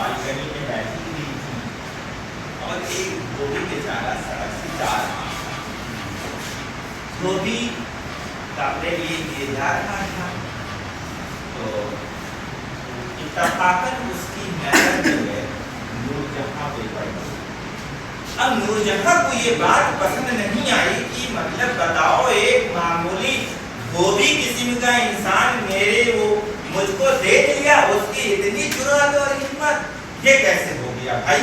Balcony में बैठी हुई थी और एक धोबी बेचारा सड़क से जा रहा था। धोबी कपड़े लिए जा रहा था तो इत्तफाकन उसकी नजर जो है नूरजहां पे पड़ी। अब नूरजहां को ये बात पसंद नहीं आई कि मतलब बताओ, एक मामूली धोबी किस्म का इंसान मेरे वो मुझको देख लिया, उसकी इतनी जुर्रत और हिम्मत, ये कैसे हो गया भाई?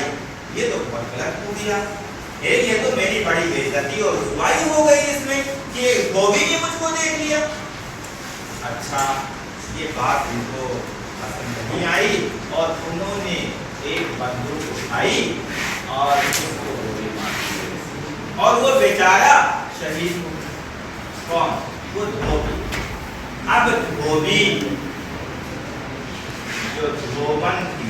ये तो बहुत गलत हो गया। ये तो मेरी बड़ी बेइज्जती और रुसवाई हो गई इसमें कि धोबी ने मुझको देख लिया। अच्छा, ये बात इनको पसंद नहीं आई और उन्होंने एक बंदूक उठाई और उसको गोली मार दी और वो बेचारा शहीद हो गया। कौन? वो धोबी। अब धोबी जो धोबन थी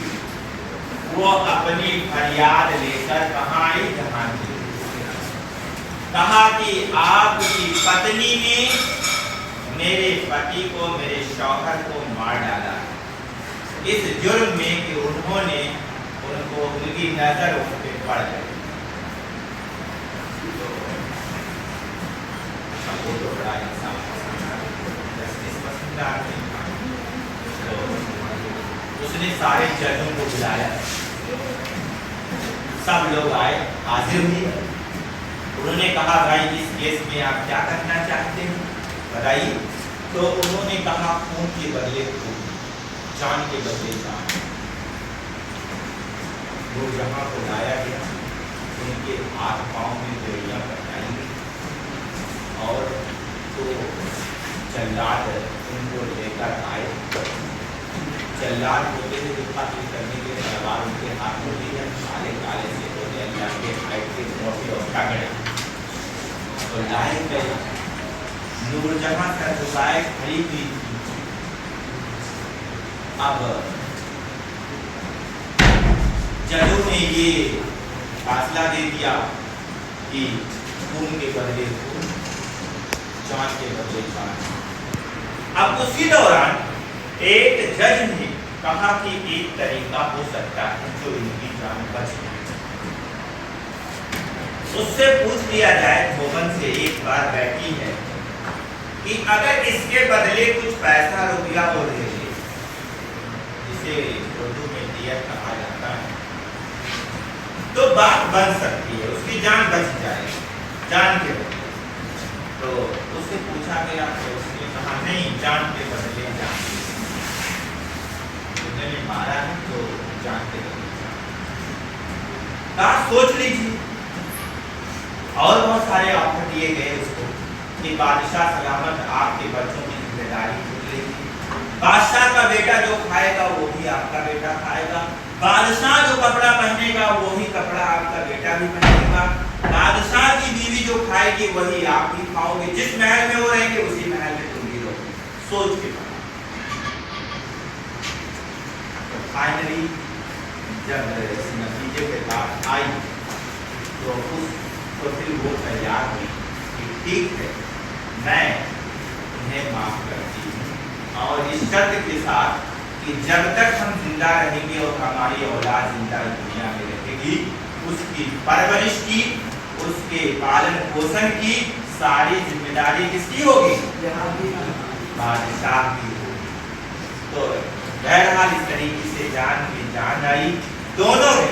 वो अपनी फरियाद लेकर कहाँ आई? जहां थी। कहा कि आपकी पत्नी ने मेरे पति को, मेरे शौहर को मार डाला इस जुर्म में कि उन्होंने उनको, उनकी नजर उन पे पड़ गई। तो बड़ा इंसान जस्टिस पसंद आदमी था। तो उसने सारे जजों को बुलाया, सब लोग आए, हाजिर हुए। उन्होंने कहा भाई इस केस में आप क्या करना चाहते हैं बताइए। तो उन्होंने कहा खून के बदले खून, जान के बदले जान। वो जहां को लाया गया, उनके हाथ पांव में बेड़ियां पहनाई गई और तो जल्लाद उनको लेकर आए। जल्लाद होते थे जो कत्ल करने के तलवार उनके हाथ में दी है, काले काले से होते अल्लाह के हाइट के मोटे और तगड़े तो लाए गए। नूरजहां सरगुजाए खड़ी हुई थी। अब जजों ने ये फैसला दे दिया कि खून के बदले खून, जान के बदले जान। अब उसी दौरान एक जज ने कहा कि एक तरीका हो सकता है जो इनकी जान बच जाए। उससे पूछ लिया जाए, धोबन से एक बार बैठी है कि अगर इसके बदले कुछ पैसा रुपया हो दे दे, जिसे उर्दू में दियत कहा जाता है, तो बात बन सकती है, उसकी जान बच जाए, जान के बदले। तो उससे पूछा गया तो उसने कहा नहीं, जान के बदले जान। उन्होंने मारा है तो जान के बदले जान। बात सोच लीजिए। और बहुत सारे ऑफर दिए गए उसको कि बादशाह सलामत आपके बच्चों की जिम्मेदारी खुद लेगी। बादशाह का बेटा जो खाएगा वो भी आपका बेटा खाएगा। बादशाह जो कपड़ा पहनेगा वही कपड़ा आपका बेटा भी पहनेगा। बादशाह की बीवी जो खाएगी वही आप भी खाओगे। जिस महल में वो रहेंगे उसी महल में तुम भी रहोगे। सोच के तो फाइनली जब इस नतीजे के बाद आई तो फिर वो तैयार हुई कि ठीक है, मैं उन्हें माफ करती हूँ और इस शर्त के साथ कि जब तक हम जिंदा रहेंगे और हमारी औलाद जिंदा दुनिया में रहेगी, उसकी परवरिश की, उसके पालन पोषण की सारी जिम्मेदारी किसकी होगी? बादशाह की होगी। तो बहरहाल इस तरीके से जान में जान आई। दोनों ही,